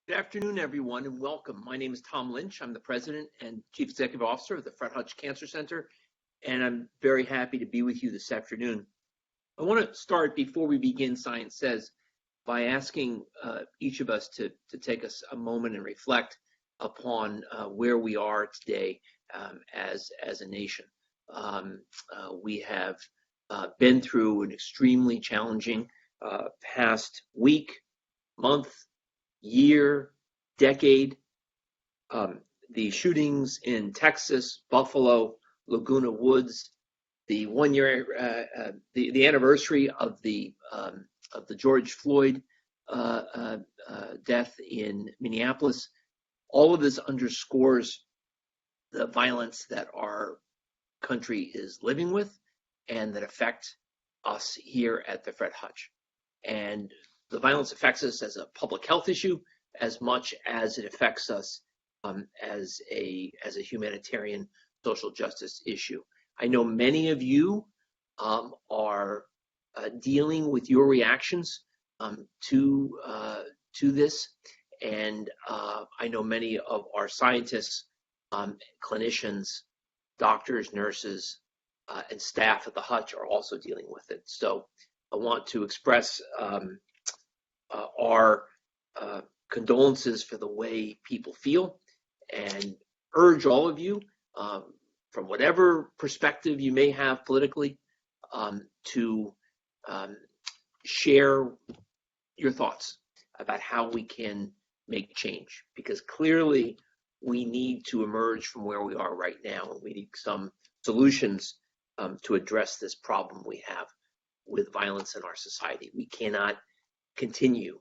Good afternoon, everyone, and welcome. My name is Tom Lynch. I'm the President and Chief Executive Officer of the Fred Hutch Cancer Center, and I'm very happy to be with you this afternoon. I want to start, before we begin Science Says, by asking each of us to take us a moment and reflect upon where we are today as a nation. We have been through an extremely challenging past week, month, year, decade. The shootings in Texas, Buffalo, Laguna Woods, the 1 year, the anniversary of the George Floyd death in Minneapolis. All of this underscores the violence that our country is living with and that affect us here at the Fred Hutch. And the violence affects us as a public health issue as much as it affects us as a humanitarian social justice issue. I know many of you are dealing with your reactions to this, and I know many of our scientists, clinicians, doctors, nurses, and staff at the Hutch are also dealing with it. So I want to express our condolences for the way people feel and urge all of you, from whatever perspective you may have politically, to share your thoughts about how we can make change, because clearly we need to emerge from where we are right now, and we need some solutions to address this problem we have with violence in our society. We cannot continue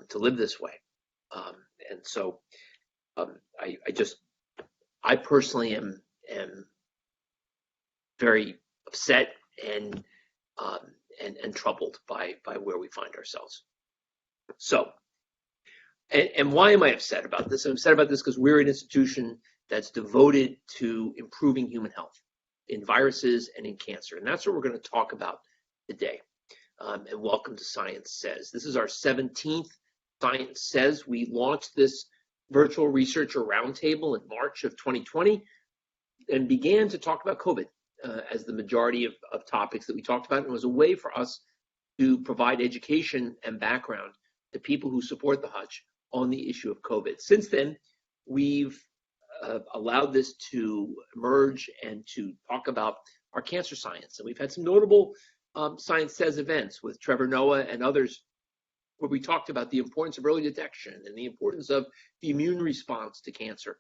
to live this way. And so I personally am very upset and troubled by where we find ourselves. So, and why am I upset about this? I'm upset about this because we're an institution that's devoted to improving human health in viruses and in cancer. And that's what we're going to talk about today. And welcome to Science Says. This is our 17th Science Says. We launched this virtual researcher roundtable in March of 2020 and began to talk about COVID as the majority of topics that we talked about. And it was a way for us to provide education and background to people who support the Hutch on the issue of COVID. Since then, we've allowed this to emerge and to talk about our cancer science. And we've had some notable Science Says events with Trevor Noah and others, where we talked about the importance of early detection and the importance of the immune response to cancer.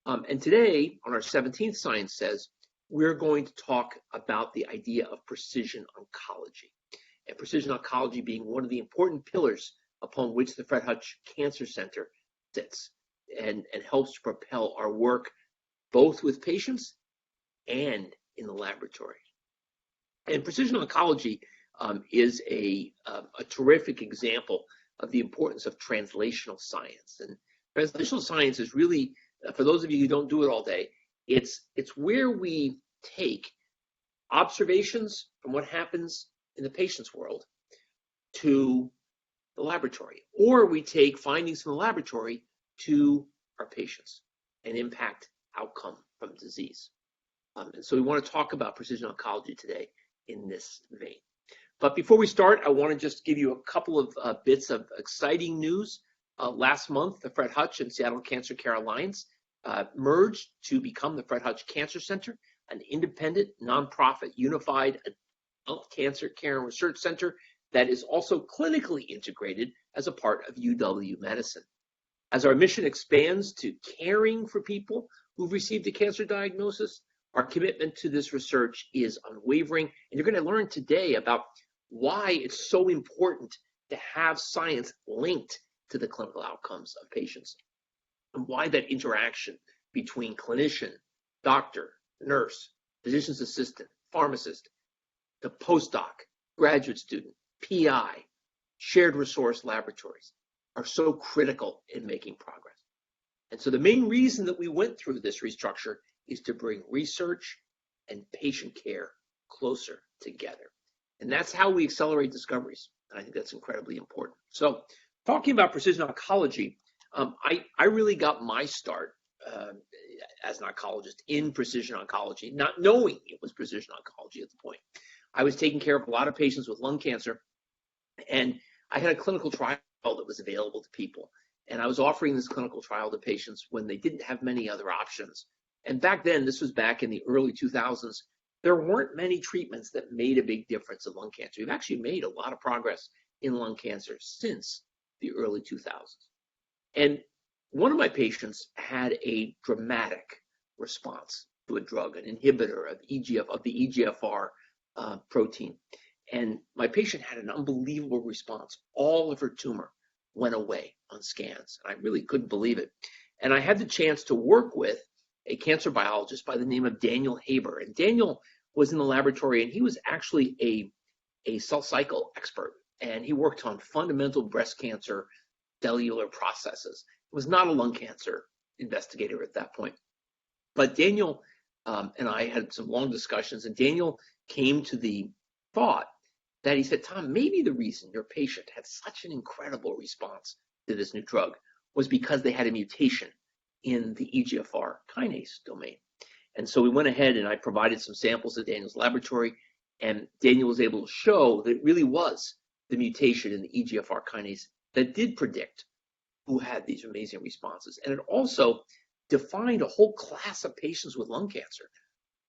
And today, on our 17th Science Says, we're going to talk about the idea of precision oncology, and precision oncology being one of the important pillars upon which the Fred Hutch Cancer Center sits and helps to propel our work both with patients and in the laboratory. And precision oncology is a terrific example of the importance of translational science. And translational science is really, for those of you who don't do it all day, it's where we take observations from what happens in the patient's world to the laboratory, or we take findings from the laboratory to our patients and impact outcome from disease. And so we want to talk about precision oncology today in this vein. But before we start, I want to just give you a couple of bits of exciting news. Last month, the Fred Hutch and Seattle Cancer Care Alliance merged to become the Fred Hutch Cancer Center, an independent, nonprofit, unified adult cancer care and research center that is also clinically integrated as a part of UW Medicine. As our mission expands to caring for people who've received a cancer diagnosis, our commitment to this research is unwavering. And you're going to learn today about why it's so important to have science linked to the clinical outcomes of patients, and why that interaction between clinician, doctor, nurse, physician's assistant, pharmacist, the postdoc, graduate student, PI, shared resource laboratories are so critical in making progress. And so the main reason that we went through this restructure is to bring research and patient care closer together. And that's how we accelerate discoveries. And I think that's incredibly important. So talking about precision oncology, I really got my start as an oncologist in precision oncology, not knowing it was precision oncology at the point. I was taking care of a lot of patients with lung cancer, and I had a clinical trial that was available to people. And I was offering this clinical trial to patients when they didn't have many other options. And back then, this was back in the early 2000s, there weren't many treatments that made a big difference in lung cancer. We've actually made a lot of progress in lung cancer since the early 2000s. And one of my patients had a dramatic response to a drug, an inhibitor of the EGFR protein. And my patient had an unbelievable response. All of her tumor went away on scans. And I really couldn't believe it. And I had the chance to work with a cancer biologist by the name of Daniel Haber. And Daniel was in the laboratory, and he was actually a cell cycle expert. And he worked on fundamental breast cancer cellular processes. He was not a lung cancer investigator at that point. But Daniel and I had some long discussions, and Daniel came to the thought that he said, Tom, maybe the reason your patient had such an incredible response to this new drug was because they had a mutation in the EGFR kinase domain. And so we went ahead and I provided some samples to Daniel's laboratory, and Daniel was able to show that it really was the mutation in the EGFR kinase that did predict who had these amazing responses. And it also defined a whole class of patients with lung cancer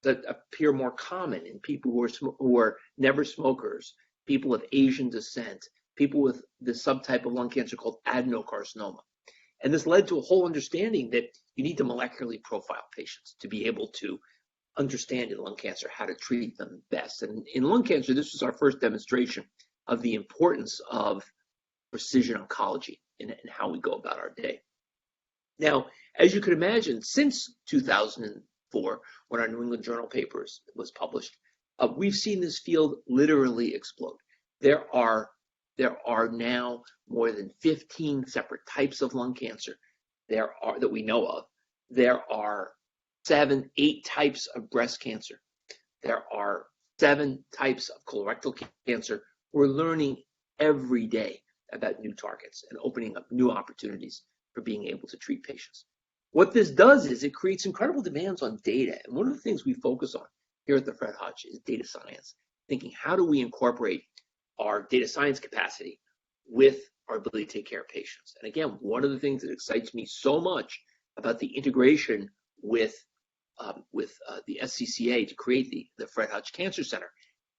that appear more common in people who are never smokers, people of Asian descent, people with the subtype of lung cancer called adenocarcinoma. And this led to a whole understanding that you need to molecularly profile patients to be able to understand in lung cancer how to treat them best. And in lung cancer, this was our first demonstration of the importance of precision oncology and how we go about our day. Now, as you could imagine, since 2004, when our New England Journal papers was published, we've seen this field literally explode. There are now more than 15 separate types of lung cancer that we know of. There are 7, 8 types of breast cancer. There are 7 types of colorectal cancer. We're learning every day about new targets and opening up new opportunities for being able to treat patients. What this does is it creates incredible demands on data. And one of the things we focus on here at the Fred Hutch is data science, thinking how do we incorporate our data science capacity with our ability to take care of patients. And again, one of the things that excites me so much about the integration with the SCCA to create the Fred Hutch Cancer Center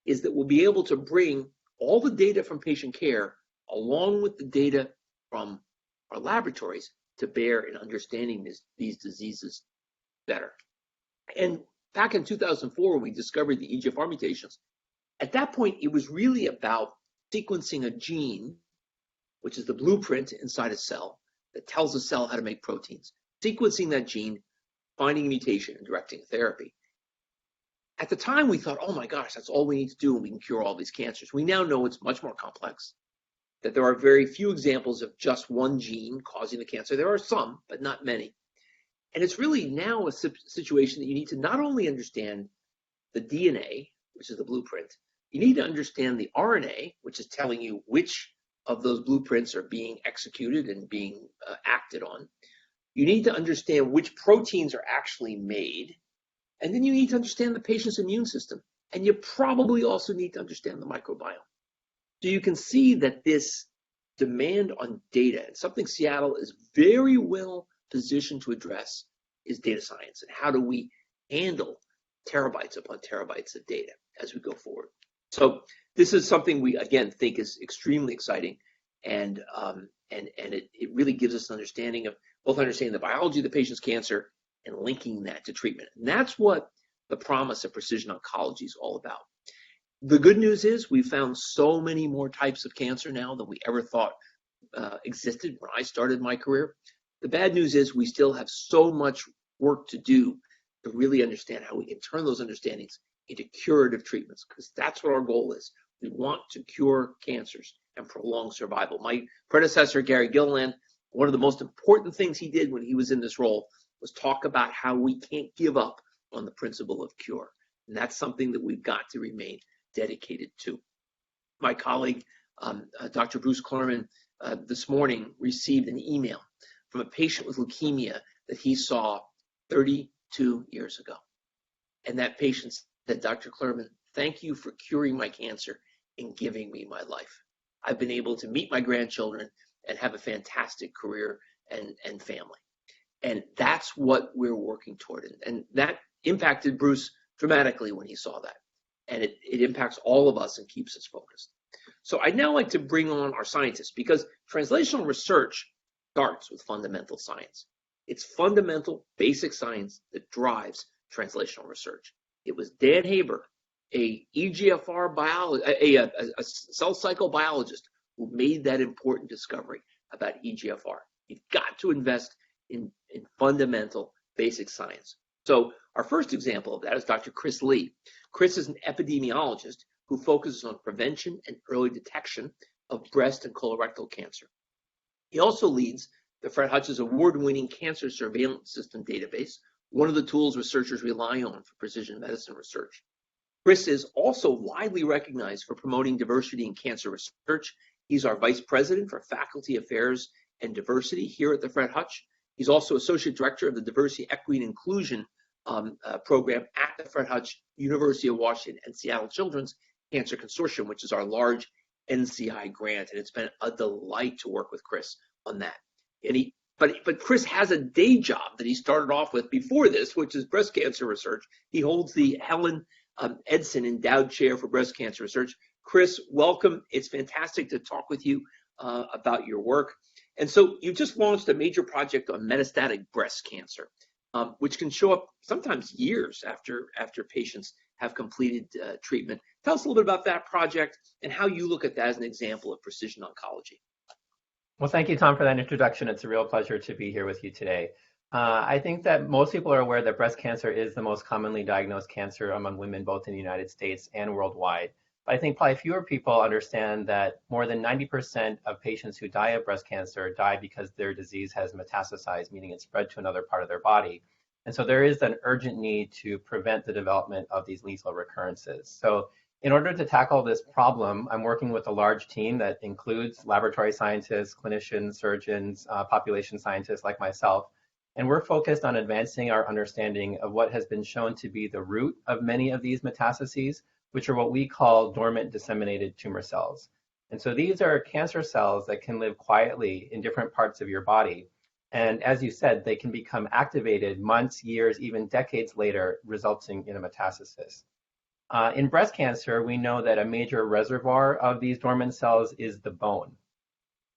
is that we'll be able to bring all the data from patient care along with the data from our laboratories to bear in understanding these diseases better. And back in 2004, when we discovered the EGFR mutations, at that point, it was really about sequencing a gene, which is the blueprint inside a cell that tells the cell how to make proteins, sequencing that gene, finding a mutation, and directing therapy. At the time, we thought, oh my gosh, that's all we need to do and we can cure all these cancers. We now know it's much more complex, that there are very few examples of just one gene causing the cancer. There are some, but not many. And it's really now a situation that you need to not only understand the DNA, which is the blueprint, you need to understand the RNA, which is telling you which of those blueprints are being executed and being acted on. You need to understand which proteins are actually made. And then you need to understand the patient's immune system. And you probably also need to understand the microbiome. So you can see that this demand on data, and something Seattle is very well positioned to address, is data science. And how do we handle terabytes upon terabytes of data as we go forward? So this is something we, again, think is extremely exciting. And it really gives us an understanding of both understanding the biology of the patient's cancer and linking that to treatment. And that's what the promise of precision oncology is all about. The good news is we found so many more types of cancer now than we ever thought existed when I started my career. The bad news is we still have so much work to do to really understand how we can turn those understandings into curative treatments, because that's what our goal is. We want to cure cancers and prolong survival. My predecessor, Gary Gilliland, one of the most important things he did when he was in this role was talk about how we can't give up on the principle of cure. And that's something that we've got to remain dedicated to. My colleague, Dr. Bruce Klarman, this morning received an email from a patient with leukemia that he saw 32 years ago. And that patient said, Dr. Klerman, thank you for curing my cancer and giving me my life. I've been able to meet my grandchildren and have a fantastic career and family. And that's what we're working toward. And that impacted Bruce dramatically when he saw that. And it impacts all of us and keeps us focused. So I'd now like to bring on our scientists, because translational research starts with fundamental science. It's fundamental, basic science that drives translational research. It was Dan Haber, a EGFR biologist, a cell cycle biologist, who made that important discovery about EGFR. You've got to invest in fundamental, basic science. So our first example of that is Dr. Chris Lee. Chris is an epidemiologist who focuses on prevention and early detection of breast and colorectal cancer. He also leads the Fred Hutch's award-winning cancer surveillance system database, one of the tools researchers rely on for precision medicine research. Chris is also widely recognized for promoting diversity in cancer research. He's our vice president for faculty affairs and diversity here at the Fred Hutch. He's also associate director of the Diversity, Equity, and Inclusion program at the Fred Hutch, University of Washington, and Seattle Children's Cancer Consortium, which is our large NCI grant. And it's been a delight to work with Chris on that. But Chris has a day job that he started off with before this, which is breast cancer research. He holds the Helen Edson Endowed Chair for Breast Cancer Research. Chris, welcome. It's fantastic to talk with you about your work. And so you just launched a major project on metastatic breast cancer, which can show up sometimes years after patients have completed treatment. Tell us a little bit about that project and how you look at that as an example of precision oncology. Well, thank you, Tom, for that introduction. It's a real pleasure to be here with you today. I think that most people are aware that breast cancer is the most commonly diagnosed cancer among women, both in the United States and worldwide. But I think probably fewer people understand that more than 90% of patients who die of breast cancer die because their disease has metastasized, meaning it's spread to another part of their body. And so there is an urgent need to prevent the development of these lethal recurrences. So in order to tackle this problem, I'm working with a large team that includes laboratory scientists, clinicians, surgeons, population scientists like myself. And we're focused on advancing our understanding of what has been shown to be the root of many of these metastases, which are what we call dormant disseminated tumor cells. And so these are cancer cells that can live quietly in different parts of your body. And as you said, they can become activated months, years, even decades later, resulting in a metastasis. In breast cancer, we know that a major reservoir of these dormant cells is the bone,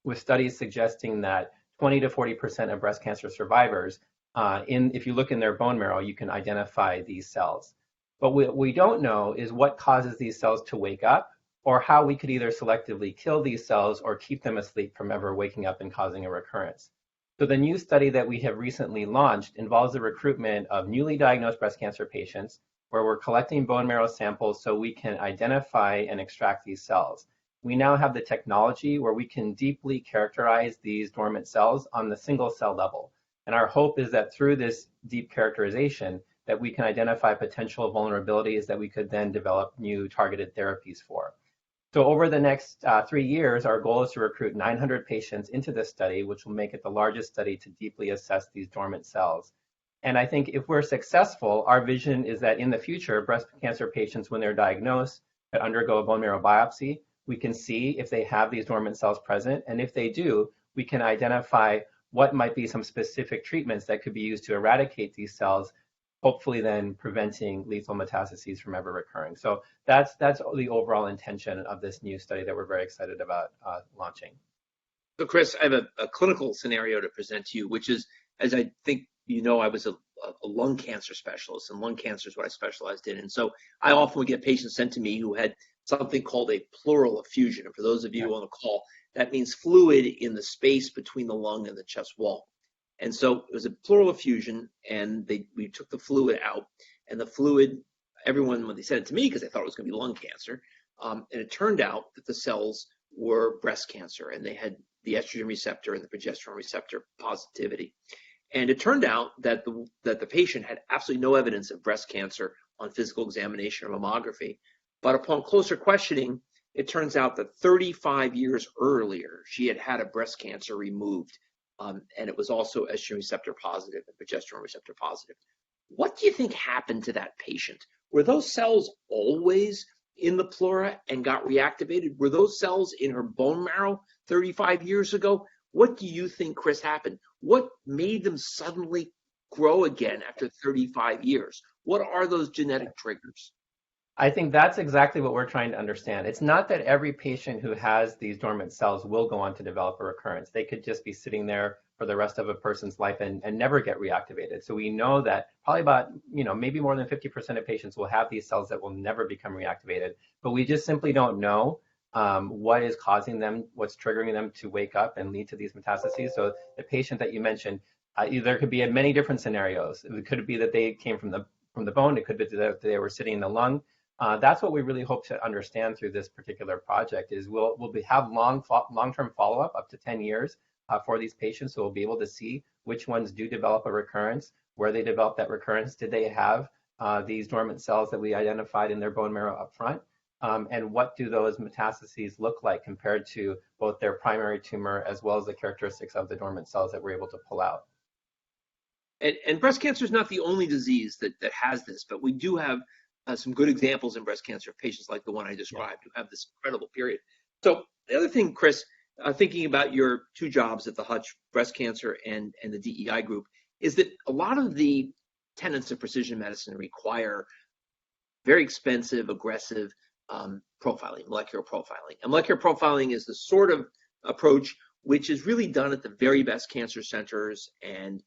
with studies suggesting that 20 to 40% of breast cancer survivors, if you look in their bone marrow, you can identify these cells. But what we don't know is what causes these cells to wake up, or how we could either selectively kill these cells or keep them asleep from ever waking up and causing a recurrence. So the new study that we have recently launched involves the recruitment of newly diagnosed breast cancer patients, where we're collecting bone marrow samples so we can identify and extract these cells. We now have the technology where we can deeply characterize these dormant cells on the single cell level. And our hope is that through this deep characterization, that we can identify potential vulnerabilities that we could then develop new targeted therapies for. So over the next 3 years, our goal is to recruit 900 patients into this study, which will make it the largest study to deeply assess these dormant cells. And I think if we're successful, our vision is that in the future, breast cancer patients, when they're diagnosed, that undergo a bone marrow biopsy, we can see if they have these dormant cells present. And if they do, we can identify what might be some specific treatments that could be used to eradicate these cells, hopefully then preventing lethal metastases from ever recurring. So that's the overall intention of this new study that we're very excited about launching. So Chris, I have a clinical scenario to present to you, which is, as I think you know, I was a lung cancer specialist, and lung cancer is what I specialized in. And so I often would get patients sent to me who had something called a pleural effusion. And for those of you on the call, that means fluid in the space between the lung and the chest wall. And so it was a pleural effusion, and we took the fluid out, and the fluid, everyone, when they sent it to me, because they thought it was going to be lung cancer, and it turned out that the cells were breast cancer, and they had the estrogen receptor and the progesterone receptor positivity. And it turned out that the patient had absolutely no evidence of breast cancer on physical examination or mammography. But upon closer questioning, it turns out that 35 years earlier, she had had a breast cancer removed and it was also estrogen receptor positive and progesterone receptor positive. What do you think happened to that patient? Were those cells always in the pleura and got reactivated? Were those cells in her bone marrow 35 years ago? What do you think, Chris, happened? What made them suddenly grow again after 35 years? What are those genetic triggers? I think that's exactly what we're trying to understand. It's not that every patient who has these dormant cells will go on to develop a recurrence. They could just be sitting there for the rest of a person's life and never get reactivated. So we know that probably about, maybe more than 50% of patients will have these cells that will never become reactivated, but we just simply don't know what is causing them, what's triggering them to wake up and lead to these metastases. So the patient that you mentioned, there could be many different scenarios. It could be that they came from the bone. It could be that they were sitting in the lung. That's what we really hope to understand through this particular project is we'll have long-term follow-up up to 10 years for these patients. So we'll be able to see which ones do develop a recurrence, where they develop that recurrence. Did they have these dormant cells that we identified in their bone marrow up front? And what do those metastases look like compared to both their primary tumor as well as the characteristics of the dormant cells that we're able to pull out? And breast cancer is not the only disease that has this, but we do have some good examples in breast cancer of patients like the one I described who have this incredible period. So the other thing, Chris, thinking about your two jobs at the Hutch breast cancer and the DEI group, is that a lot of the tenets of precision medicine require very expensive, aggressive profiling, molecular profiling. And molecular profiling is the sort of approach which is really done at the very best cancer centers and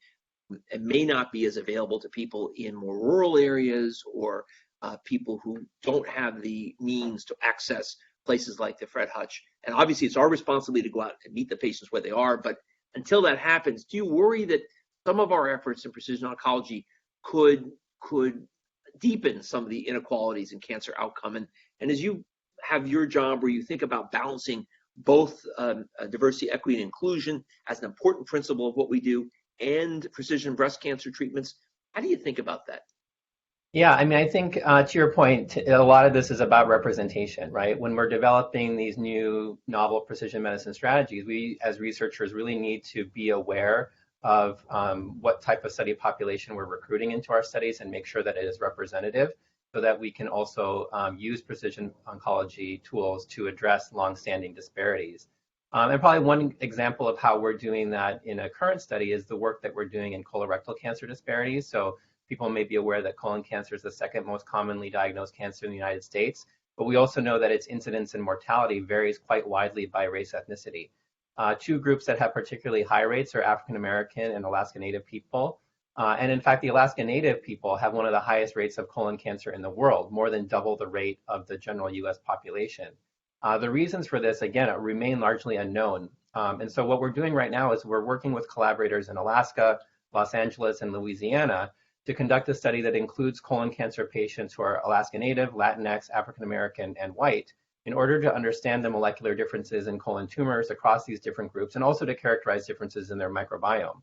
may not be as available to people in more rural areas or people who don't have the means to access places like the Fred Hutch. And obviously it's our responsibility to go out and meet the patients where they are. But until that happens, do you worry that some of our efforts in precision oncology could deepen some of the inequalities in cancer outcome? And as you have your job where you think about balancing both diversity, equity, and inclusion as an important principle of what we do and precision breast cancer treatments, how do you think about that? Yeah, I mean, I think to your point, a lot of this is about representation, right? When we're developing these new novel precision medicine strategies, we as researchers really need to be aware of what type of study population we're recruiting into our studies and make sure that it is representative so that we can also use precision oncology tools to address longstanding disparities. And probably one example of how we're doing that in a current study is the work that we're doing in colorectal cancer disparities. So people may be aware that colon cancer is the second most commonly diagnosed cancer in the United States, but we also know that its incidence and mortality varies quite widely by race ethnicity. Two groups that have particularly high rates are African American and Alaska Native people. And in fact, the Alaska Native people have one of the highest rates of colon cancer in the world, more than double the rate of the general US population. The reasons for this, again, remain largely unknown. And so what we're doing right now is we're working with collaborators in Alaska, Los Angeles, and Louisiana to conduct a study that includes colon cancer patients who are Alaska Native, Latinx, African American, and white in order to understand the molecular differences in colon tumors across these different groups and also to characterize differences in their microbiome.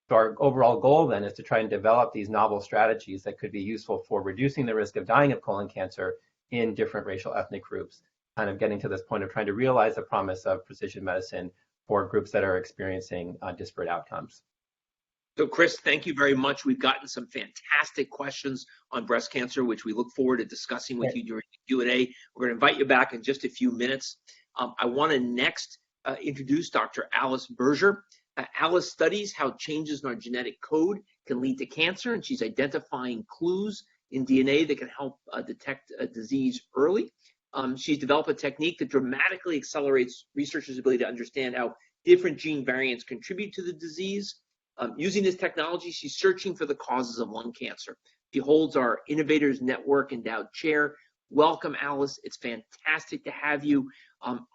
So our overall goal then is to try and develop these novel strategies that could be useful for reducing the risk of dying of colon cancer in different racial ethnic groups, kind of getting to this point of trying to realize the promise of precision medicine for groups that are experiencing disparate outcomes. So Chris, thank you very much. We've gotten some fantastic questions on breast cancer, which we look forward to discussing with you during the Q&A. We're going to invite you back in just a few minutes. I want to next introduce Dr. Alice Berger. Alice studies how changes in our genetic code can lead to cancer, and she's identifying clues in DNA that can help detect a disease early. She's developed a technique that dramatically accelerates researchers' ability to understand how different gene variants contribute to the disease. Using this technology, she's searching for the causes of lung cancer. She holds our Innovators Network Endowed Chair. Welcome, Alice. It's fantastic to have you.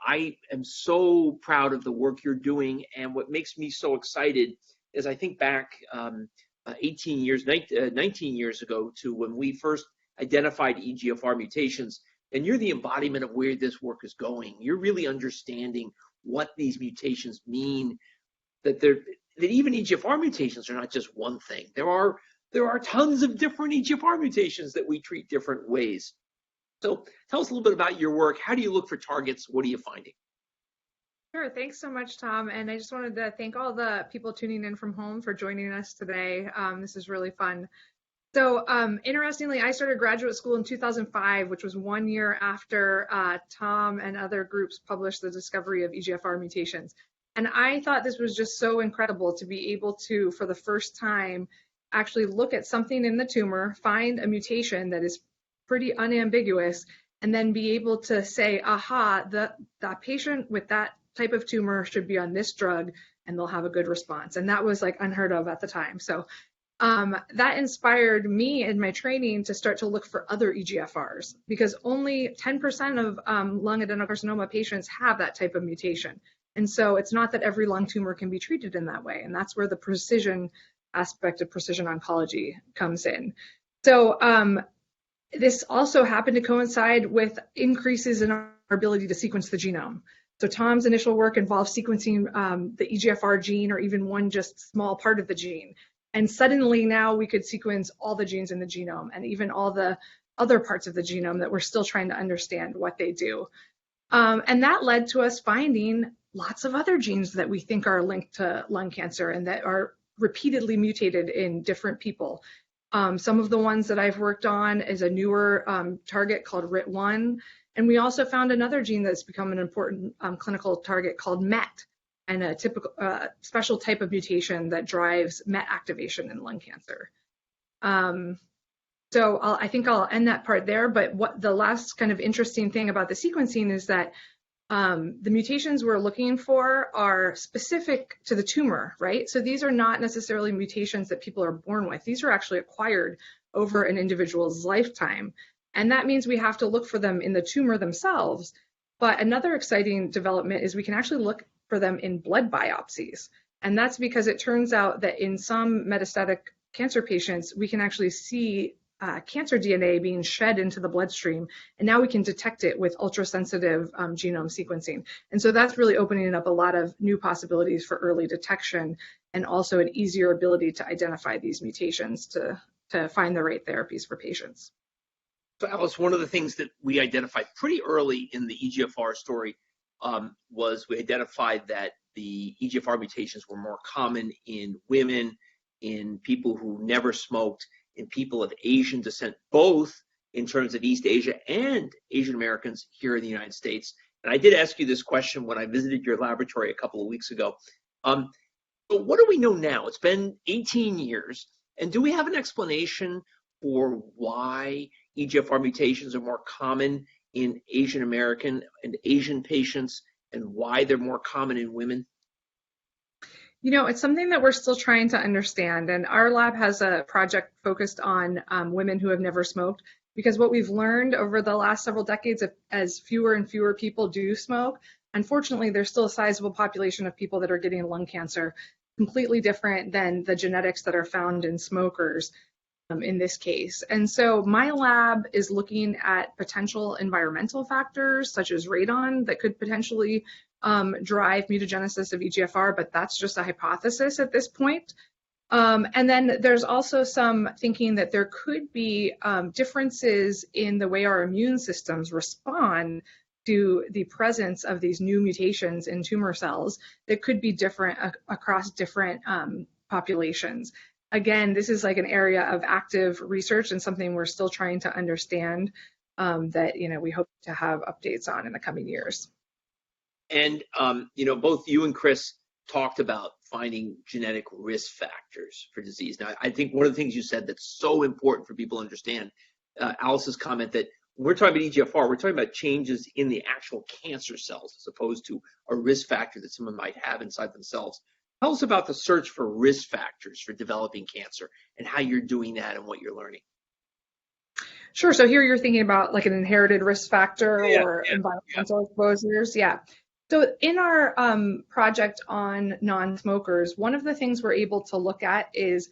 I am so proud of the work you're doing, and what makes me so excited is I think back 19 years ago to when we first identified EGFR mutations, and you're the embodiment of where this work is going. You're really understanding what these mutations mean, that even EGFR mutations are not just one thing. There are tons of different EGFR mutations that we treat different ways. So tell us a little bit about your work. How do you look for targets? What are you finding? Sure. Thanks so much, Tom. And I just wanted to thank all the people tuning in from home for joining us today. This is really fun. So interestingly, I started graduate school in 2005, which was 1 year after Tom and other groups published the discovery of EGFR mutations. And I thought this was just so incredible to be able to, for the first time, actually look at something in the tumor, find a mutation that is pretty unambiguous, and then be able to say, aha, that patient with that type of tumor should be on this drug and they'll have a good response. And that was like unheard of at the time. So that inspired me in my training to start to look for other EGFRs, because only 10% of lung adenocarcinoma patients have that type of mutation. And so it's not that every lung tumor can be treated in that way. And that's where the precision aspect of precision oncology comes in. So this also happened to coincide with increases in our ability to sequence the genome. So Tom's initial work involved sequencing the EGFR gene, or even one just small part of the gene. And suddenly now we could sequence all the genes in the genome, and even all the other parts of the genome that we're still trying to understand what they do. And that led to us finding lots of other genes that we think are linked to lung cancer and that are repeatedly mutated in different people. Some of the ones that I've worked on is a newer target called RIT1. And we also found another gene that's become an important clinical target called MET, and a typical special type of mutation that drives MET activation in lung cancer. So I think I'll end that part there, but what the last kind of interesting thing about the sequencing is that the mutations we're looking for are specific to the tumor, right? So these are not necessarily mutations that people are born with. These are actually acquired over an individual's lifetime. And that means we have to look for them in the tumor themselves. But another exciting development is we can actually look for them in blood biopsies. And that's because it turns out that in some metastatic cancer patients, we can actually see cancer DNA being shed into the bloodstream, and now we can detect it with ultrasensitive genome sequencing. And so that's really opening up a lot of new possibilities for early detection, and also an easier ability to identify these mutations to find the right therapies for patients. So Alice, one of the things that we identified pretty early in the EGFR story was we identified that the EGFR mutations were more common in women, in people who never smoked, in people of Asian descent, both in terms of East Asia and Asian Americans here in the United States. And I did ask you this question when I visited your laboratory a couple of weeks ago. But what do we know now? It's been 18 years. And do we have an explanation for why EGFR mutations are more common in Asian American and Asian patients, and why they're more common in women? You know, it's something that we're still trying to understand, and our lab has a project focused on women who have never smoked, because what we've learned over the last several decades, as fewer and fewer people do smoke, unfortunately, there's still a sizable population of people that are getting lung cancer, completely different than the genetics that are found in smokers in this case. And so my lab is looking at potential environmental factors such as radon that could potentially drive mutagenesis of EGFR, but that's just a hypothesis at this point. And then there's also some thinking that there could be differences in the way our immune systems respond to the presence of these new mutations in tumor cells that could be different across different populations. Again, this is like an area of active research and something we're still trying to understand that, you know, we hope to have updates on in the coming years. And, you know, both you and Chris talked about finding genetic risk factors for disease. Now, I think one of the things you said that's so important for people to understand, Alice's comment that when we're talking about EGFR, we're talking about changes in the actual cancer cells as opposed to a risk factor that someone might have inside themselves. Tell us about the search for risk factors for developing cancer and how you're doing that and what you're learning. Sure. So here you're thinking about like an inherited risk factor or environmental exposures. Yeah. So in our project on non-smokers, one of the things we're able to look at is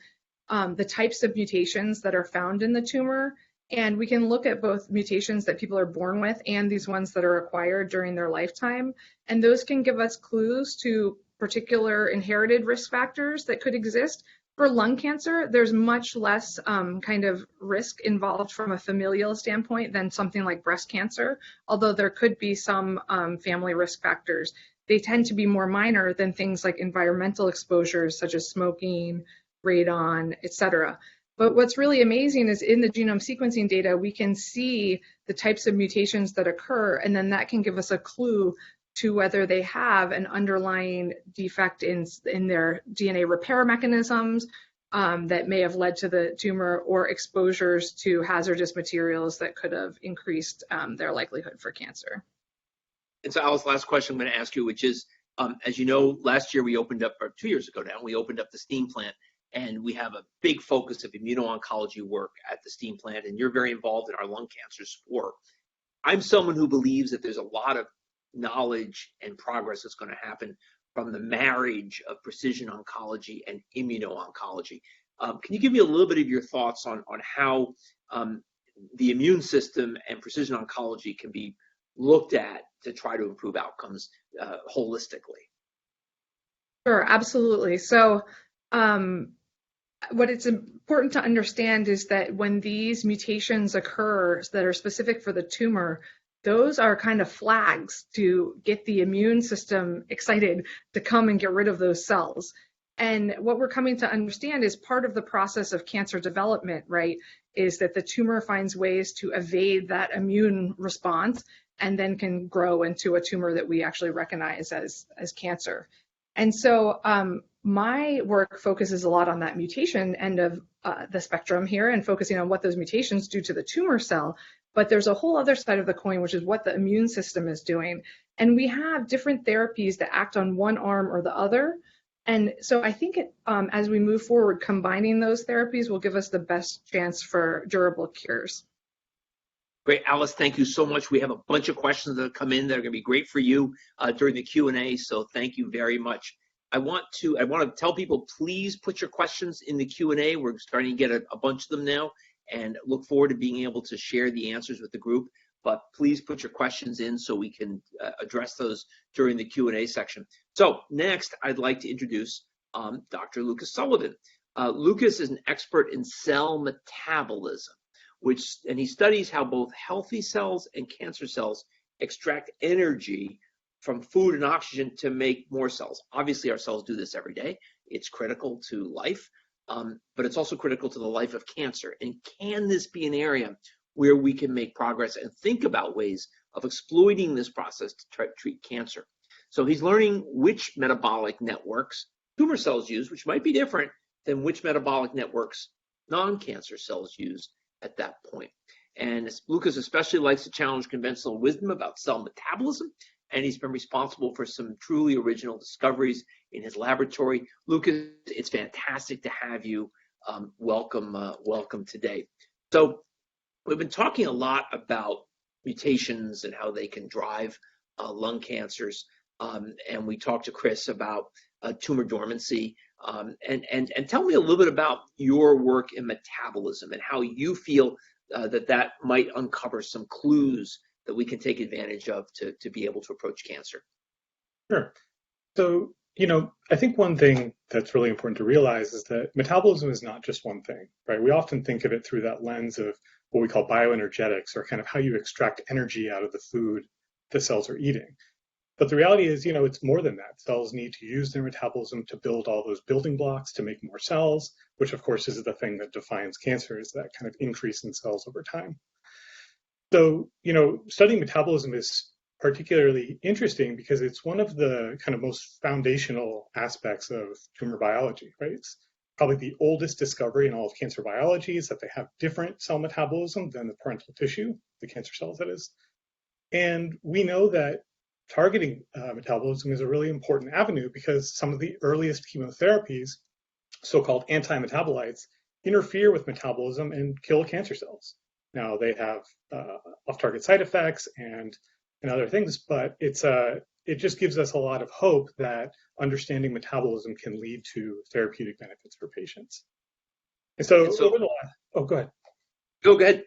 the types of mutations that are found in the tumor. And we can look at both mutations that people are born with and these ones that are acquired during their lifetime. And those can give us clues to particular inherited risk factors that could exist. For lung cancer, there's much less kind of risk involved from a familial standpoint than something like breast cancer, although there could be some family risk factors. they tend to be more minor than things like environmental exposures such as smoking, radon, et cetera. But what's really amazing is in the genome sequencing data, we can see the types of mutations that occur, and then that can give us a clue to whether they have an underlying defect in their DNA repair mechanisms that may have led to the tumor, or exposures to hazardous materials that could have increased their likelihood for cancer. And so, Alice, last question I'm going to ask you, which is, as you know, last year we opened up, or 2 years ago now, we opened up the STEAM plant, and we have a big focus of immuno-oncology work at the STEAM plant, and you're very involved in our lung cancer work. I'm someone who believes that there's a lot of knowledge and progress that's going to happen from the marriage of precision oncology and immuno-oncology. Can you give me a little bit of your thoughts on how the immune system and precision oncology can be looked at to try to improve outcomes holistically? Sure, absolutely. So what it's important to understand is that when these mutations occur that are specific for the tumor, those are kind of flags to get the immune system excited to come and get rid of those cells. And what we're coming to understand is part of the process of cancer development, right, is that the tumor finds ways to evade that immune response and then can grow into a tumor that we actually recognize as cancer. And so my work focuses a lot on that mutation end of the spectrum here, and focusing on what those mutations do to the tumor cell. But there's a whole other side of the coin, which is what the immune system is doing. And we have different therapies that act on one arm or the other. And so I think as we move forward, combining those therapies will give us the best chance for durable cures. Great, Alice, thank you so much. We have a bunch of questions that have come in that are going to be great for you during the Q&A, so thank you very much. I want to tell people, please put your questions in the Q&A. We're starting to get a bunch of them now, and look forward to being able to share the answers with the group. But please put your questions in so we can address those during the Q&A section. So next, I'd like to introduce Dr. Lucas Sullivan. Lucas is an expert in cell metabolism, and he studies how both healthy cells and cancer cells extract energy from food and oxygen to make more cells. Obviously, our cells do this every day. It's critical to life. But it's also critical to the life of cancer. And can this be an area where we can make progress and think about ways of exploiting this process to try to treat cancer? So he's learning which metabolic networks tumor cells use, which might be different than which metabolic networks non-cancer cells use at that point. And Lucas especially likes to challenge conventional wisdom about cell metabolism, and he's been responsible for some truly original discoveries in his laboratory. Lucas, it's fantastic to have you. Welcome today. So we've been talking a lot about mutations and how they can drive lung cancers, and we talked to Chris about tumor dormancy. And tell me a little bit about your work in metabolism and how you feel that might uncover some clues that we can take advantage of to be able to approach cancer. Sure. So, I think one thing that's really important to realize is that metabolism is not just one thing, right? We often think of it through that lens of what we call bioenergetics, or kind of how you extract energy out of the food the cells are eating. But the reality is, it's more than that. Cells need to use their metabolism to build all those building blocks to make more cells, which of course is the thing that defines cancer, is that kind of increase in cells over time. So, studying metabolism is particularly interesting because it's one of the kind of most foundational aspects of tumor biology, right? It's probably the oldest discovery in all of cancer biology is that they have different cell metabolism than the parental tissue, the cancer cells that is. And we know that targeting metabolism is a really important avenue because some of the earliest chemotherapies, so-called anti-metabolites, interfere with metabolism and kill cancer cells. Now, they have off-target side effects and other things, but it just gives us a lot of hope that understanding metabolism can lead to therapeutic benefits for patients. And so over the last, go ahead. Go ahead.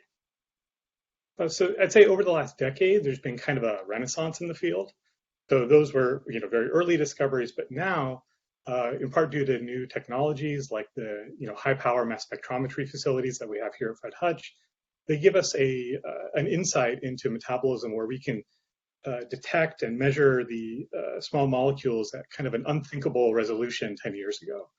So I'd say over the last decade, there's been kind of a renaissance in the field. So those were, very early discoveries, but now, in part due to new technologies like the, high power mass spectrometry facilities that we have here at Hutch, they give us an insight into metabolism where we can detect and measure the small molecules at kind of an unthinkable resolution 10 years ago.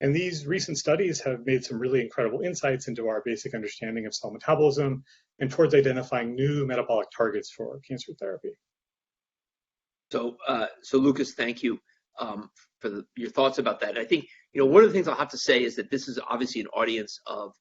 And these recent studies have made some really incredible insights into our basic understanding of cell metabolism and towards identifying new metabolic targets for cancer therapy. So Lucas, thank you for your thoughts about that. I think, one of the things I'll have to say is that this is obviously an audience of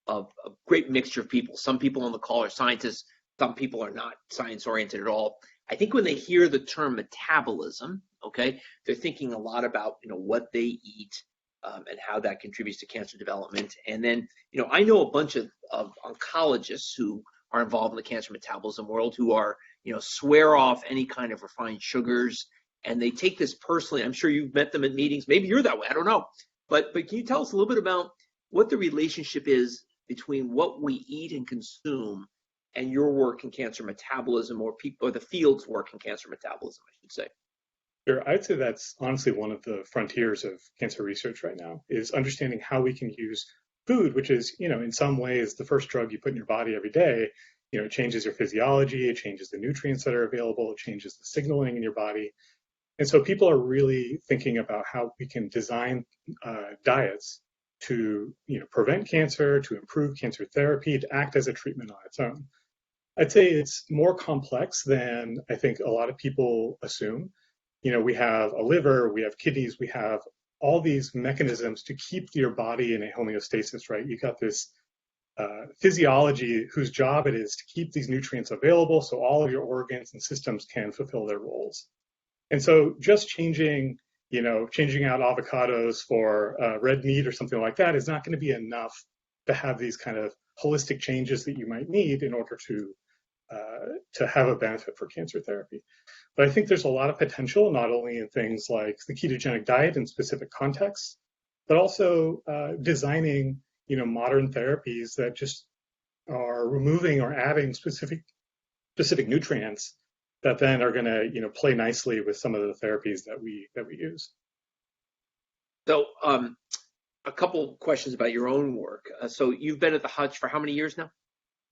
a great mixture of people. Some people on the call are scientists. Some people are not science oriented at all. I think when they hear the term metabolism, okay, they're thinking a lot about, what they eat and how that contributes to cancer development. And then, I know a bunch of oncologists who are involved in the cancer metabolism world who are, swear off any kind of refined sugars, and they take this personally. I'm sure you've met them at meetings. Maybe you're that way. I don't know. But can you tell us a little bit about what the relationship is between what we eat and consume and your work in cancer metabolism, or the field's work in cancer metabolism, I should say? Sure. I'd say that's honestly one of the frontiers of cancer research right now, is understanding how we can use food, which is, in some ways the first drug you put in your body every day. It changes your physiology, it changes the nutrients that are available, it changes the signaling in your body. And so people are really thinking about how we can design diets to, prevent cancer, to improve cancer therapy, to act as a treatment on its own. I'd say it's more complex than I think a lot of people assume. We have a liver, we have kidneys, we have all these mechanisms to keep your body in a homeostasis, right? You've got this physiology whose job it is to keep these nutrients available so all of your organs and systems can fulfill their roles. And so just changing out avocados for red meat or something like that is not going to be enough to have these kind of holistic changes that you might need in order to have a benefit for cancer therapy. But I think there's a lot of potential, not only in things like the ketogenic diet in specific contexts, but also designing, modern therapies that just are removing or adding specific nutrients that then are going to, play nicely with some of the therapies that we use. So a couple questions about your own work. So you've been at the Hutch for how many years now?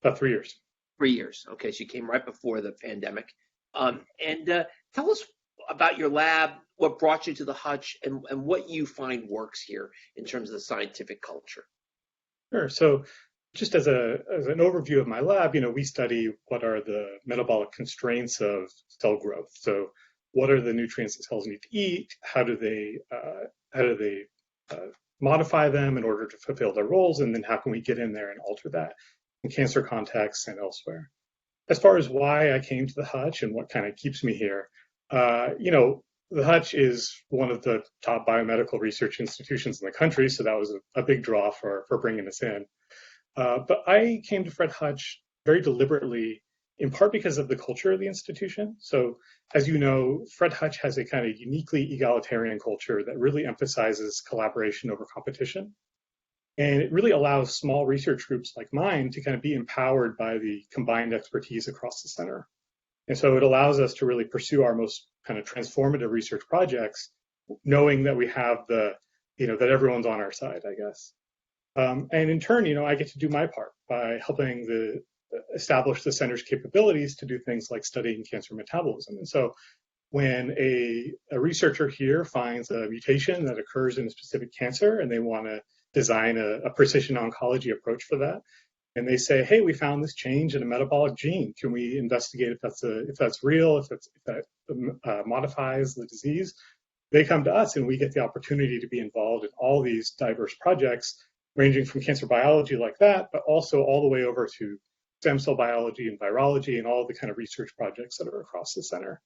About 3 years. 3 years. Okay, so you came right before the pandemic. And tell us about your lab, what brought you to the Hutch, and what you find works here in terms of the scientific culture. Sure. So just as an overview of my lab, we study what are the metabolic constraints of cell growth. So what are the nutrients that cells need to eat? How do they modify them in order to fulfill their roles? And then how can we get in there and alter that in cancer contexts and elsewhere? As far as why I came to the Hutch and what kind of keeps me here, the Hutch is one of the top biomedical research institutions in the country, so that was a big draw for bringing us in. But I came to Fred Hutch very deliberately, in part because of the culture of the institution. So, as you know, Fred Hutch has a kind of uniquely egalitarian culture that really emphasizes collaboration over competition. And it really allows small research groups like mine to kind of be empowered by the combined expertise across the center. And so it allows us to really pursue our most kind of transformative research projects, knowing that we have that everyone's on our side, I guess. And in turn, I get to do my part by helping establish the center's capabilities to do things like studying cancer metabolism. And so when a researcher here finds a mutation that occurs in a specific cancer and they want to design a precision oncology approach for that, and they say, hey, we found this change in a metabolic gene. Can we investigate if that's real, if that modifies the disease? They come to us and we get the opportunity to be involved in all these diverse projects, ranging from cancer biology like that, but also all the way over to stem cell biology and virology and all the kind of research projects that are across the center.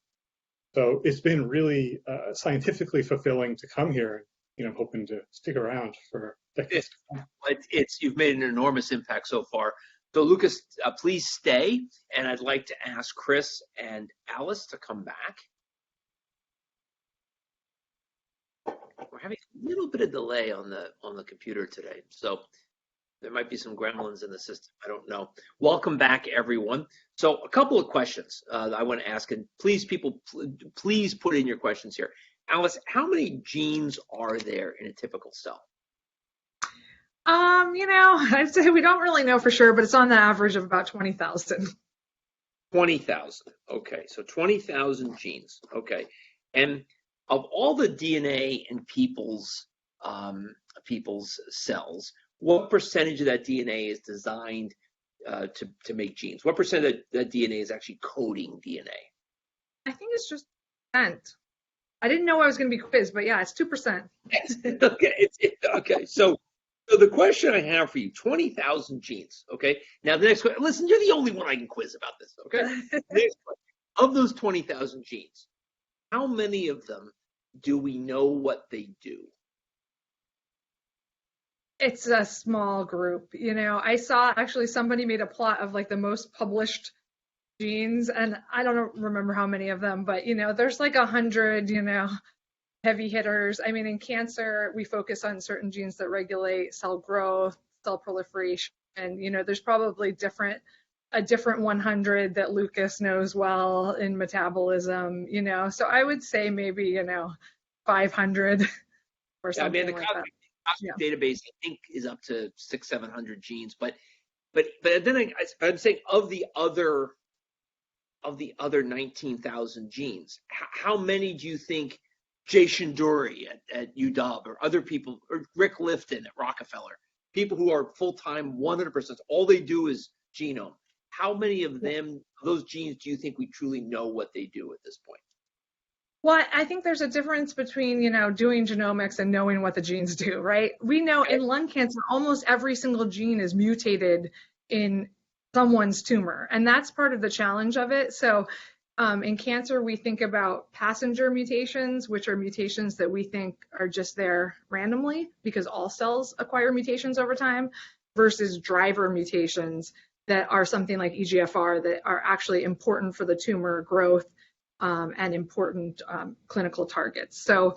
So it's been really scientifically fulfilling to come here. I'm hoping to stick around for decades. You've made an enormous impact so far. So Lucas, please stay, and I'd like to ask Chris and Alice to come back. We're having a little bit of delay on the computer today, so there might be some gremlins in the system. I don't know. Welcome back, everyone. So a couple of questions I want to ask, and please put in your questions here. Alice, how many genes are there in a typical cell? I'd say we don't really know for sure, but it's on the average of about 20,000. 20,000. Okay, so 20,000 genes. Okay, and of all the DNA in people's cells, what percentage of that DNA is designed to make genes? What percent of that DNA is actually coding DNA? I think it's just percent. I didn't know I was going to be quizzed, but yeah, it's 2%. Okay, okay. So the question I have for you: 20,000 genes. Okay. Now the next question. Listen, you're the only one I can quiz about this. Okay. Next question. Of those 20,000 genes, how many of them do we know what they do? It's a small group. I saw actually somebody made a plot of like the most published genes, and I don't remember how many of them, but there's like 100, heavy hitters. I mean, in cancer, we focus on certain genes that regulate cell growth, cell proliferation, and there's probably a different 100 that Lucas knows well in metabolism. So I would say maybe 500 or Yeah, I mean, something the like that. Cosmic database, I think, is up to 600-700 genes, but then I'm saying of the other 19,000 genes, how many do you think Jay Shinduri at UW or other people, or Rick Lifton at Rockefeller, people who are full-time 100%, all they do is genome, how many of those genes do you think we truly know what they do at this point? Well, I think there's a difference between, doing genomics and knowing what the genes do, right? We know in lung cancer, almost every single gene is mutated in someone's tumor, and that's part of the challenge of it. So in cancer, we think about passenger mutations, which are mutations that we think are just there randomly because all cells acquire mutations over time, versus driver mutations that are something like EGFR that are actually important for the tumor growth and important clinical targets. So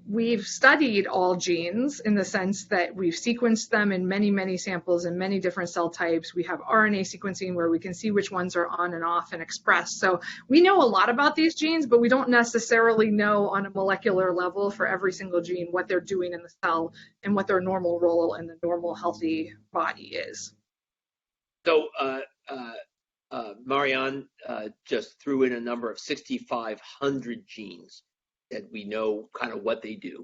we've studied all genes in the sense that we've sequenced them in many, many samples in many different cell types. We have RNA sequencing where we can see which ones are on and off and expressed. So we know a lot about these genes, but we don't necessarily know on a molecular level for every single gene what they're doing in the cell and what their normal role in the normal healthy body is. So Marianne just threw in a number of 6,500 genes that we know kind of what they do,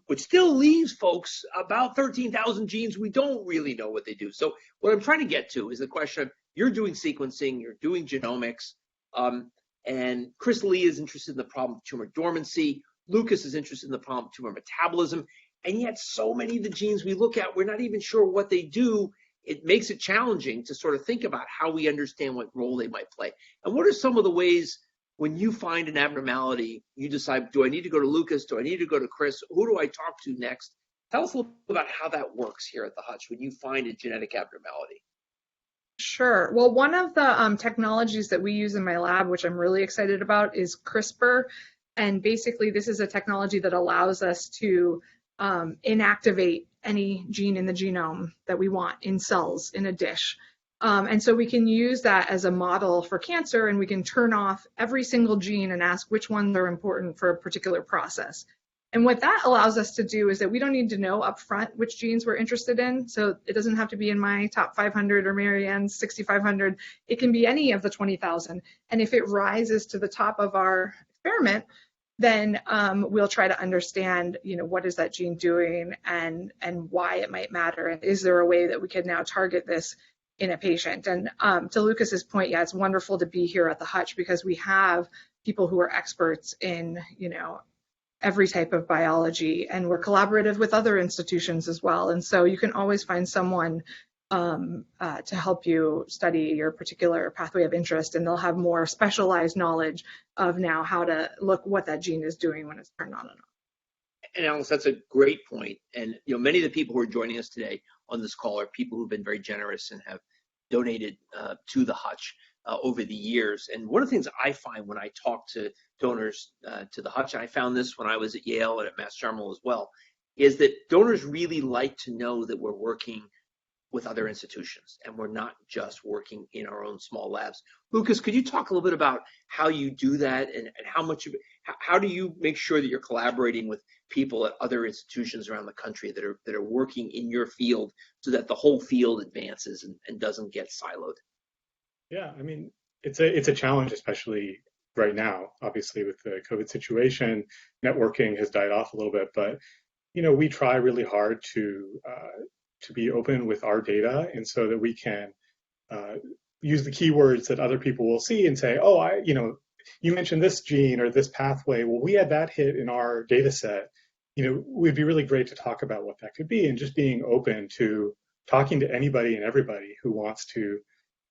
which still leaves folks about 13,000 genes we don't really know what they do. So what I'm trying to get to is the question of, you're doing sequencing, you're doing genomics, and Chris Lee is interested in the problem of tumor dormancy. Lucas is interested in the problem of tumor metabolism. And yet so many of the genes we look at, we're not even sure what they do. It makes it challenging to sort of think about how we understand what role they might play. And what are some of the ways when you find an abnormality, you decide, do I need to go to Lucas? Do I need to go to Chris? Who do I talk to next? Tell us a little bit about how that works here at the Hutch when you find a genetic abnormality. Sure. Well, one of the technologies that we use in my lab, which I'm really excited about, is CRISPR. And basically, this is a technology that allows us to inactivate any gene in the genome that we want in cells in a dish. And so we can use that as a model for cancer, and we can turn off every single gene and ask which ones are important for a particular process. And what that allows us to do is that we don't need to know upfront which genes we're interested in. So it doesn't have to be in my top 500 or Marianne's 6,500. It can be any of the 20,000. And if it rises to the top of our experiment, then we'll try to understand, what is that gene doing and why it might matter. And is there a way that we can now target this in a patient? And to Lucas's point, yeah, it's wonderful to be here at the Hutch because we have people who are experts in, every type of biology, and we're collaborative with other institutions as well. And so you can always find someone to help you study your particular pathway of interest, and they'll have more specialized knowledge of now how to look what that gene is doing when it's turned on and off. And Alice, that's a great point. And many of the people who are joining us today on this call are people who've been very generous and have donated to the Hutch over the years. And one of the things I find when I talk to donors to the Hutch, and I found this when I was at Yale and at Mass General as well, is that donors really like to know that we're working with other institutions and we're not just working in our own small labs. Lucas, could you talk a little bit about how you do that and how do you make sure that you're collaborating with people at other institutions around the country that are working in your field so that the whole field advances and doesn't get siloed? Yeah, I mean, it's a challenge, especially right now. Obviously, with the COVID situation, networking has died off a little bit, but we try really hard to be open with our data, and so that we can use the keywords that other people will see and say, oh, you mentioned this gene or this pathway. Well, we had that hit in our data set. Would be really great to talk about what that could be, and just being open to talking to anybody and everybody who wants to,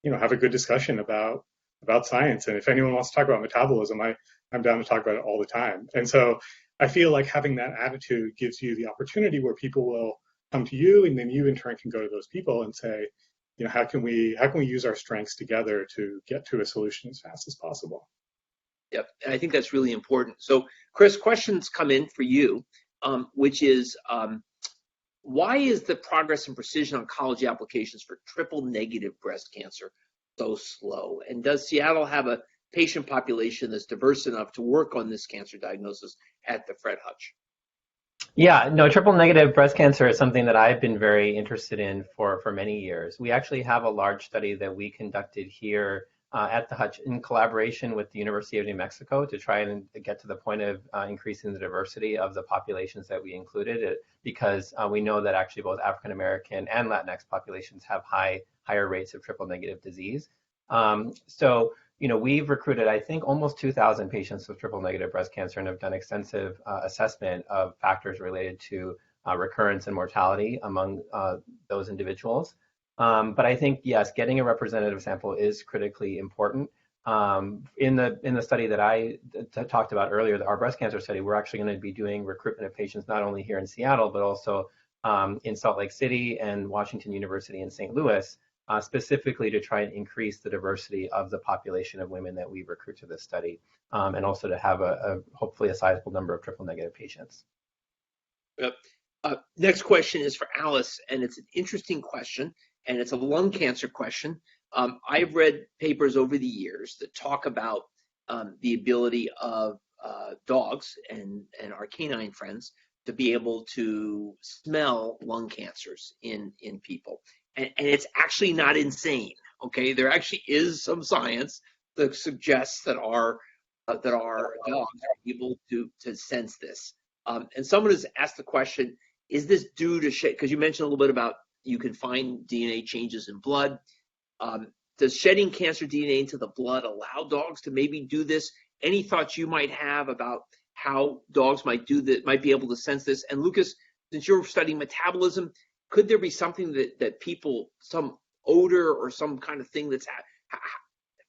have a good discussion about science. And if anyone wants to talk about metabolism, I'm down to talk about it all the time. And so I feel like having that attitude gives you the opportunity where people will come to you, and then you in turn can go to those people and say, how can we use our strengths together to get to a solution as fast as possible? Yep, and I think that's really important. So, Chris, questions come in for you, which is, why is the progress in precision oncology applications for triple-negative breast cancer so slow? And does Seattle have a patient population that's diverse enough to work on this cancer diagnosis at the Fred Hutch? Yeah, no, triple negative breast cancer is something that I've been very interested in for many years. We actually have a large study that we conducted here at the Hutch in collaboration with the University of New Mexico to try and get to the point of increasing the diversity of the populations that we included, because we know that actually both African American and Latinx populations have higher rates of triple negative disease. So we've recruited, I think, almost 2,000 patients with triple negative breast cancer and have done extensive assessment of factors related to recurrence and mortality among those individuals. But I think, yes, getting a representative sample is critically important. In the study that I talked about earlier, our breast cancer study, we're actually going to be doing recruitment of patients not only here in Seattle, but also in Salt Lake City and Washington University in St. Louis, specifically to try and increase the diversity of the population of women that we recruit to this study, and also to have hopefully a sizable number of triple negative patients. Yep. Next question is for Alice, and it's an interesting question, and it's a lung cancer question. I've read papers over the years that talk about the ability of dogs and our canine friends to be able to smell lung cancers in people. And it's actually not insane, okay? There actually is some science that suggests that our dogs are able to sense this. And someone has asked the question, is this due to because you mentioned a little bit about you can find DNA changes in blood. Does shedding cancer DNA into the blood allow dogs to maybe do this? Any thoughts you might have about how dogs might do that, might be able to sense this? And Lucas, since you're studying metabolism, could there be something that people, some odor or some kind of thing that's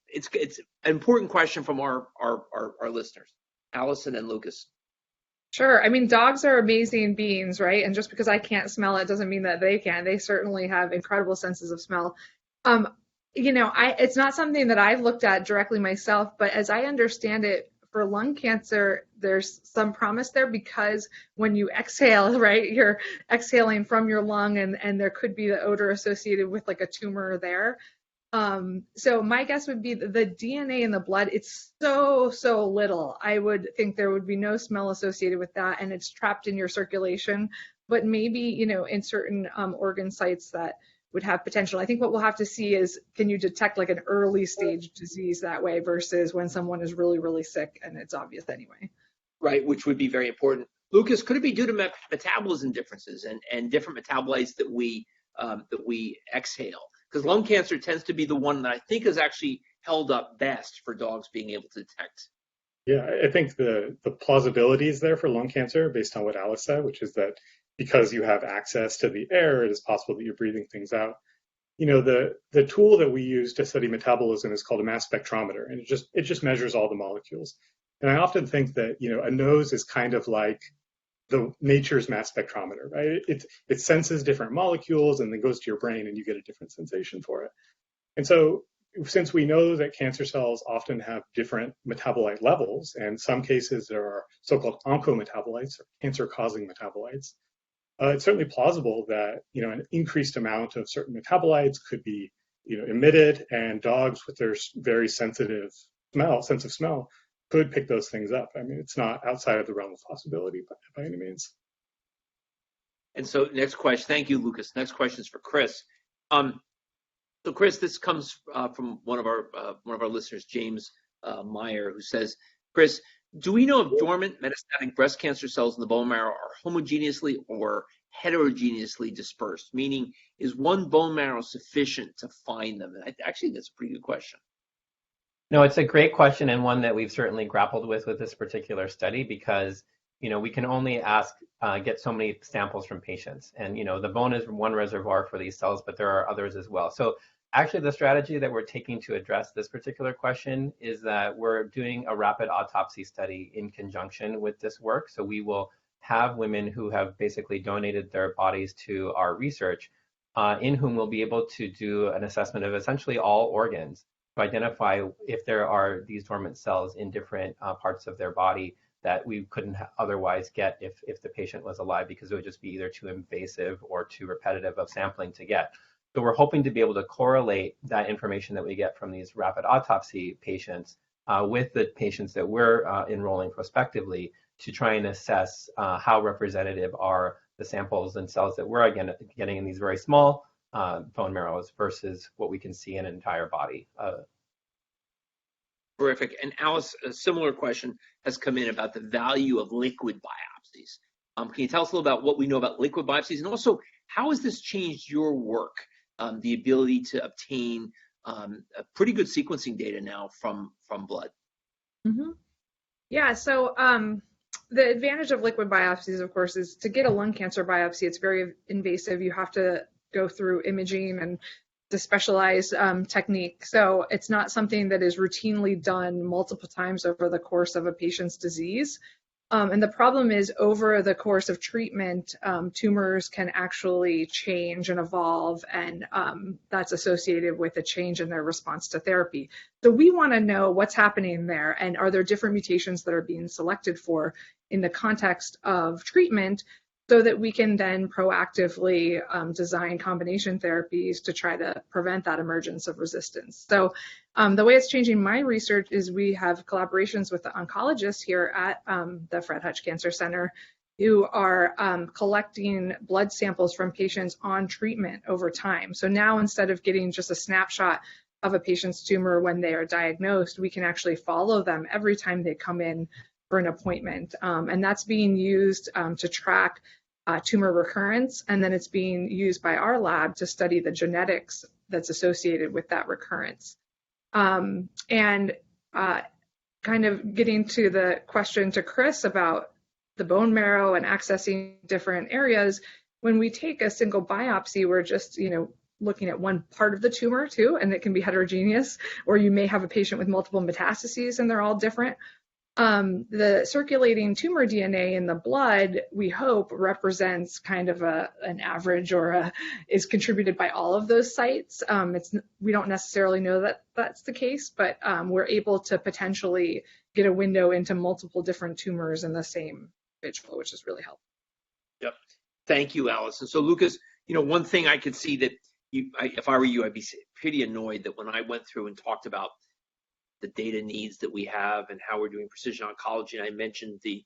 it's an important question from our listeners. Allison and Lucas. Sure. I mean, dogs are amazing beings, right? And just because I can't smell it doesn't mean that they can. They certainly have incredible senses of smell. It's not something that I've looked at directly myself, but as I understand it, for lung cancer, there's some promise there because when you exhale, right, you're exhaling from your lung and there could be the odor associated with like a tumor there. So my guess would be the DNA in the blood, it's so little. I would think there would be no smell associated with that, and it's trapped in your circulation. But maybe, in certain organ sites that would have potential. I think what we'll have to see is, can you detect like an early stage disease that way versus when someone is really, really sick and it's obvious anyway. Right, which would be very important. Lucas, could it be due to metabolism differences and different metabolites that we exhale? Because lung cancer tends to be the one that I think is actually held up best for dogs being able to detect. Yeah, I think the plausibility is there for lung cancer based on what Alice said, which is that because you have access to the air, it is possible that you're breathing things out. The tool that we use to study metabolism is called a mass spectrometer, and it just measures all the molecules. And I often think that, a nose is kind of like the nature's mass spectrometer, right? It senses different molecules and then goes to your brain and you get a different sensation for it. And so since we know that cancer cells often have different metabolite levels, and in some cases there are so-called oncometabolites, or cancer-causing metabolites, it's certainly plausible that an increased amount of certain metabolites could be emitted, and dogs with their very sensitive sense of smell could pick those things up. I mean, it's not outside of the realm of possibility by any means. And so next question, thank you, Lucas. Next question is for Chris. So, Chris, this comes from one of our listeners, James Meyer, who says, Chris, do we know if dormant metastatic breast cancer cells in the bone marrow are homogeneously or heterogeneously dispersed? Meaning, is one bone marrow sufficient to find them? And actually, that's a pretty good question. No, it's a great question, and one that we've certainly grappled with this particular study, because we can only get so many samples from patients, and the bone is one reservoir for these cells, but there are others as well. So actually, the strategy that we're taking to address this particular question is that we're doing a rapid autopsy study in conjunction with this work. So we will have women who have basically donated their bodies to our research, in whom we'll be able to do an assessment of essentially all organs to identify if there are these dormant cells in different parts of their body that we couldn't otherwise get if the patient was alive, because it would just be either too invasive or too repetitive of sampling to get. So we're hoping to be able to correlate that information that we get from these rapid autopsy patients with the patients that we're enrolling prospectively to try and assess how representative are the samples and cells that we're getting in these very small bone marrows versus what we can see in an entire body. Terrific. And Alice, a similar question has come in about the value of liquid biopsies. Can you tell us a little about what we know about liquid biopsies, and also how has this changed your work, the ability to obtain a pretty good sequencing data now from blood? Mm-hmm. Yeah, so the advantage of liquid biopsies, of course, is to get a lung cancer biopsy, it's very invasive. You have to go through imaging and the specialized technique. So it's not something that is routinely done multiple times over the course of a patient's disease. And the problem is, over the course of treatment, tumors can actually change and evolve, and that's associated with a change in their response to therapy. So we want to know what's happening there, and are there different mutations that are being selected for in the context of treatment, so that we can then proactively design combination therapies to try to prevent that emergence of resistance. So the way it's changing my research is we have collaborations with the oncologists here at the Fred Hutch Cancer Center who are collecting blood samples from patients on treatment over time. So now, instead of getting just a snapshot of a patient's tumor when they are diagnosed, we can actually follow them every time they come in for an appointment. And that's being used to track tumor recurrence, and then it's being used by our lab to study the genetics that's associated with that recurrence. And kind of getting to the question to Chris about the bone marrow and accessing different areas, when we take a single biopsy, we're just, looking at one part of the tumor too, and it can be heterogeneous, or you may have a patient with multiple metastases and they're all different. The circulating tumor DNA in the blood, we hope, represents kind of an average, or is contributed by all of those sites. We don't necessarily know that that's the case, but we're able to potentially get a window into multiple different tumors in the same individual, which is really helpful. Yep. Thank you, Alice. And so, Lucas, one thing I could see that if I were you, I'd be pretty annoyed that when I went through and talked about the data needs that we have and how we're doing precision oncology, and I mentioned the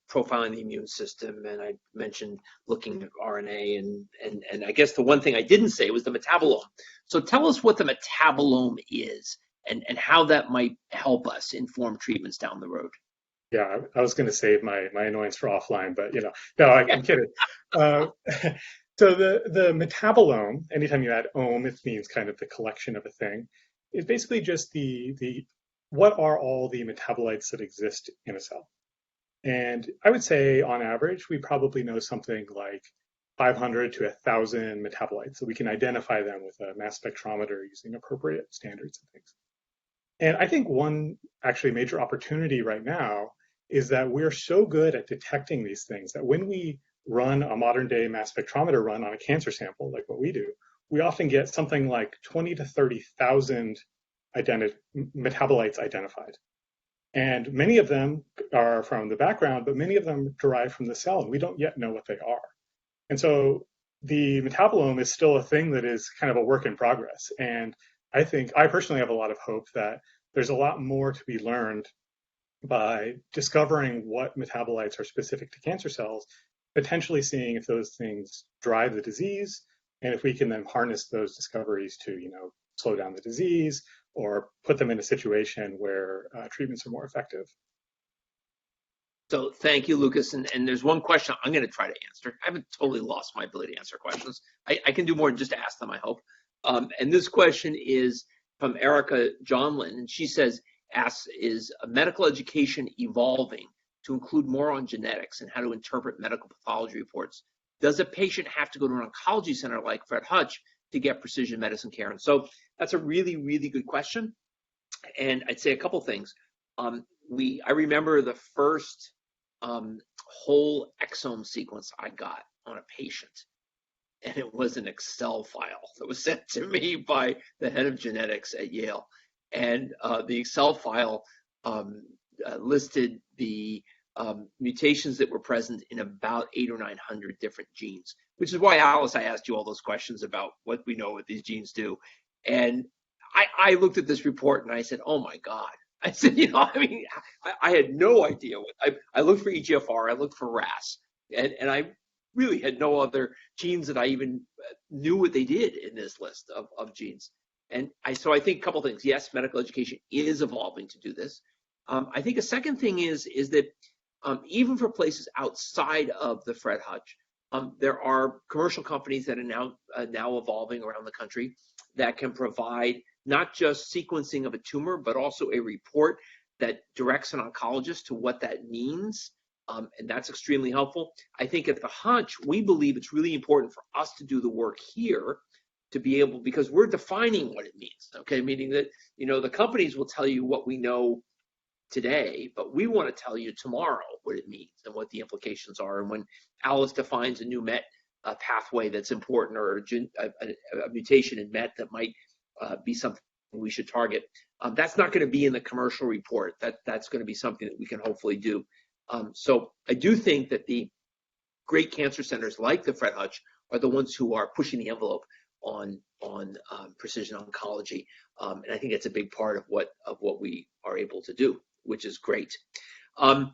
profiling the immune system, and I mentioned looking at RNA, and I guess the one thing I didn't say was the metabolome. So tell us what the metabolome is and how that might help us inform treatments down the road. Yeah, I was going to save my annoyance for offline, but no, I'm kidding. So the metabolome, anytime you add "ome," it means kind of the collection of a thing. It's basically just the what are all the metabolites that exist in a cell. And I would say on average, we probably know something like 500 to 1,000 metabolites, so we can identify them with a mass spectrometer using appropriate standards and things. And I think one actually major opportunity right now is that we're so good at detecting these things that when we run a modern day mass spectrometer run on a cancer sample, like what we do, we often get something like 20 to 30,000 metabolites identified. And many of them are from the background, but many of them derive from the cell, and we don't yet know what they are. And so the metabolome is still a thing that is kind of a work in progress. And I personally have a lot of hope that there's a lot more to be learned by discovering what metabolites are specific to cancer cells, potentially seeing if those things drive the disease, And if we can then harness those discoveries to, slow down the disease or put them in a situation where treatments are more effective. So thank you, Lucas. And there's one question I'm going to try to answer. I haven't totally lost my ability to answer questions. I can do more than just to ask them, I hope. And this question is from Erica Johnlin, and she asks, is medical education evolving to include more on genetics and how to interpret medical pathology reports? Does a patient have to go to an oncology center like Fred Hutch to get precision medicine care? And so that's a really, really good question. And I'd say a couple things. I remember the first whole exome sequence I got on a patient, and it was an Excel file that was sent to me by the head of genetics at Yale. And the Excel file listed the mutations that were present in about 800 or 900 different genes, which is why, Alice, I asked you all those questions about what we know what these genes do. And I looked at this report and I said, oh my God. I said, I had no idea. I looked for EGFR, I looked for RAS, and I really had no other genes that I even knew what they did in this list of genes. And so I think a couple things. Yes, medical education is evolving to do this. I think a second thing is that even for places outside of the Fred Hutch, there are commercial companies that are now evolving around the country that can provide not just sequencing of a tumor, but also a report that directs an oncologist to what that means. And that's extremely helpful. I think at the Hutch, we believe it's really important for us to do the work here to be able, because we're defining what it means, okay? Meaning that, the companies will tell you what we know today, but we want to tell you tomorrow what it means and what the implications are. And when Alice defines a new MET pathway that's important, or a mutation in MET that might be something we should target, that's not going to be in the commercial report. That's going to be something that we can hopefully do. So I do think that the great cancer centers like the Fred Hutch are the ones who are pushing the envelope on precision oncology, and I think it's a big part of what we are able to do, which is great. And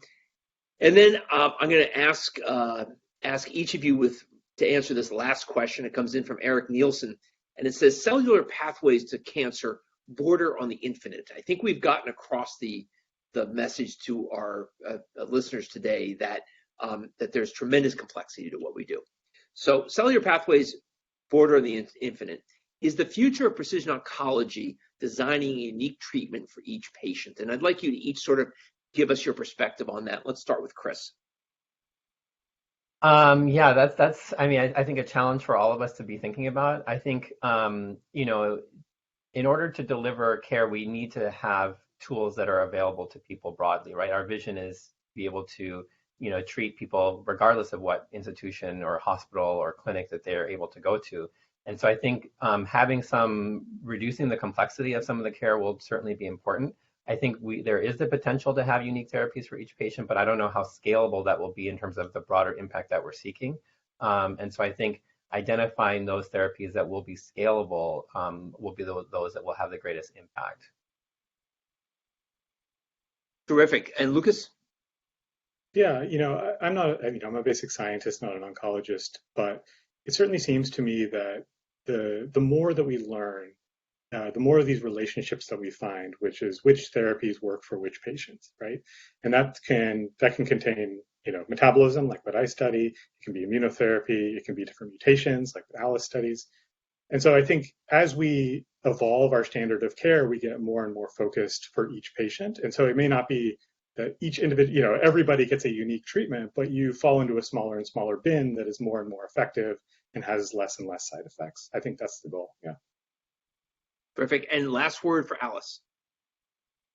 then I'm going to ask each of you to answer this last question. It comes in from Eric Nielsen, and it says, cellular pathways to cancer border on the infinite. I think we've gotten across the message to our listeners today that there's tremendous complexity to what we do. So cellular pathways border on the infinite. Is the future of precision oncology designing a unique treatment for each patient? And I'd like you to each sort of give us your perspective on that. Let's start with Chris. Yeah, that's I think a challenge for all of us to be thinking about. I think, in order to deliver care, we need to have tools that are available to people broadly, right? Our vision is to be able to, treat people regardless of what institution or hospital or clinic that they're able to go to. And so I think reducing the complexity of some of the care will certainly be important. I think there is the potential to have unique therapies for each patient, but I don't know how scalable that will be in terms of the broader impact that we're seeking. And so I think identifying those therapies that will be scalable will be those that will have the greatest impact. Terrific. And Lucas? Yeah, I'm a basic scientist, not an oncologist, but it certainly seems to me that the more that we learn, the more of these relationships that we find, which is which therapies work for which patients, right? And that can contain, metabolism, like what I study. It can be immunotherapy. It can be different mutations, like what Alice studies. And so I think as we evolve our standard of care, we get more and more focused for each patient. And so it may not be that each individual, everybody gets a unique treatment, but you fall into a smaller and smaller bin that is more and more effective and has less and less side effects. I think that's the goal. Yeah. Perfect. And last word for Alice.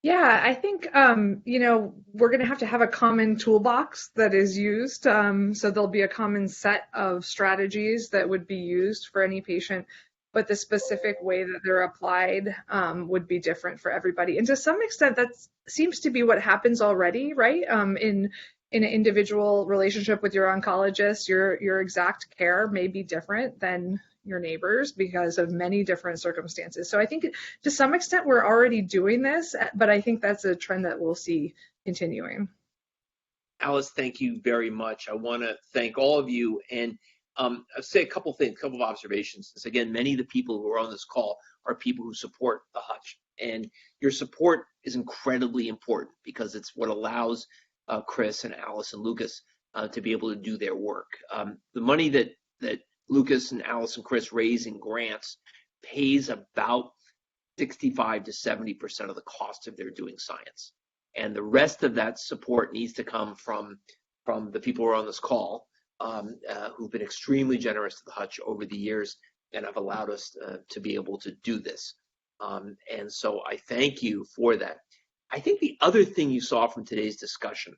Yeah, I think, we're going to have a common toolbox that is used. So there'll be a common set of strategies that would be used for any patient, but the specific way that they're applied would be different for everybody. And to some extent, that seems to be what happens already, right? In an individual relationship with your oncologist, your exact care may be different than your neighbors because of many different circumstances. So I think to some extent we're already doing this, but I think that's a trend that we'll see continuing. Alice, thank you very much. I want to thank all of you. And I'll say a couple things, a couple of observations. Since again, many of the people who are on this call are people who support the Hutch, and your support is incredibly important because it's what allows Chris and Alice and Lucas to be able to do their work. The money that Lucas and Alice and Chris raise in grants pays about 65 to 70% of the cost of their doing science. And the rest of that support needs to come from the people who are on this call, who've been extremely generous to the Hutch over the years and have allowed us to be able to do this. And so I thank you for that. I think the other thing you saw from today's discussion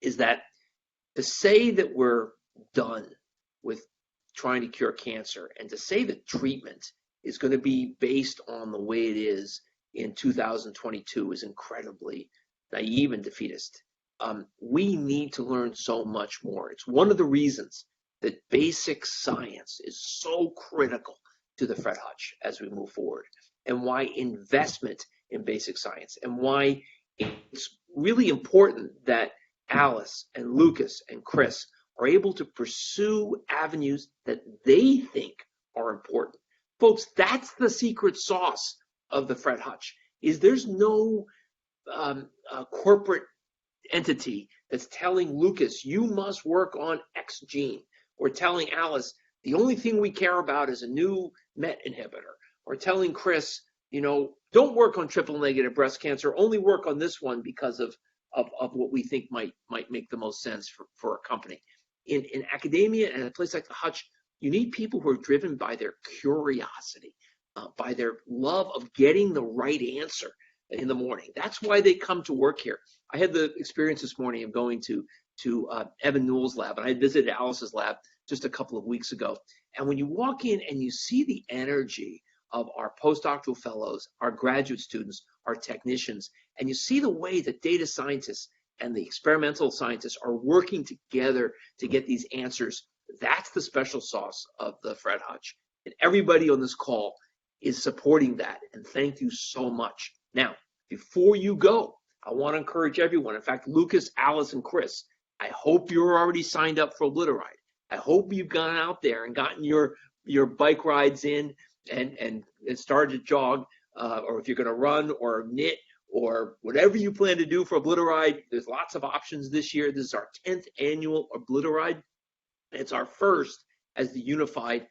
is that to say that we're done with trying to cure cancer and to say that treatment is going to be based on the way it is in 2022 is incredibly naive and defeatist. We need to learn so much more. It's one of the reasons that basic science is so critical to the Fred Hutch as we move forward, and why investment in basic science, and why it's really important that Alice and Lucas and Chris are able to pursue avenues that they think are important. Folks, that's the secret sauce of the Fred Hutch, is there's no corporate entity that's telling Lucas, you must work on X gene, or telling Alice, the only thing we care about is a new MET inhibitor, or telling Chris, don't work on triple negative breast cancer, only work on this one because of what we think might make the most sense for a company. In academia and a place like the Hutch, you need people who are driven by their curiosity, by their love of getting the right answer in the morning. That's why they come to work here. I had the experience this morning of going to Evan Newell's lab, and I visited Alice's lab just a couple of weeks ago. And when you walk in and you see the energy of our postdoctoral fellows, our graduate students, our technicians, and you see the way that data scientists and the experimental scientists are working together to get these answers, that's the special sauce of the Fred Hutch. And everybody on this call is supporting that, and thank you so much. Now, before you go, I want to encourage everyone. In fact, Lucas, Alice, and Chris, I hope you're already signed up for Obliteride. I hope you've gone out there and gotten your bike rides in and started to jog, or if you're going to run or knit or whatever you plan to do for Obliteride. There's lots of options this year. This is our 10th annual Obliteride. It's our first as the unified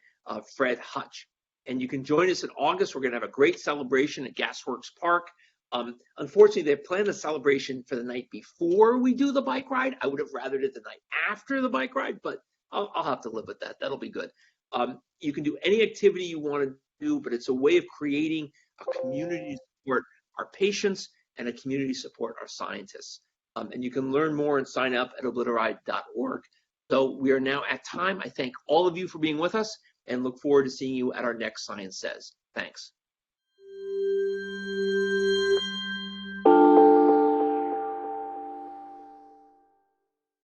Fred Hutch. And you can join us in August. We're going to have a great celebration at Gasworks Park. Unfortunately, they planned a celebration for the night before we do the bike ride. I would have rather did the night after the bike ride, but I'll have to live with that. That'll be good. You can do any activity you want to do, but it's a way of creating a community to support our patients and a community to support our scientists. And you can learn more and sign up at obliteride.org. So we are now at time. I thank all of you for being with us and look forward to seeing you at our next Science Says. Thanks.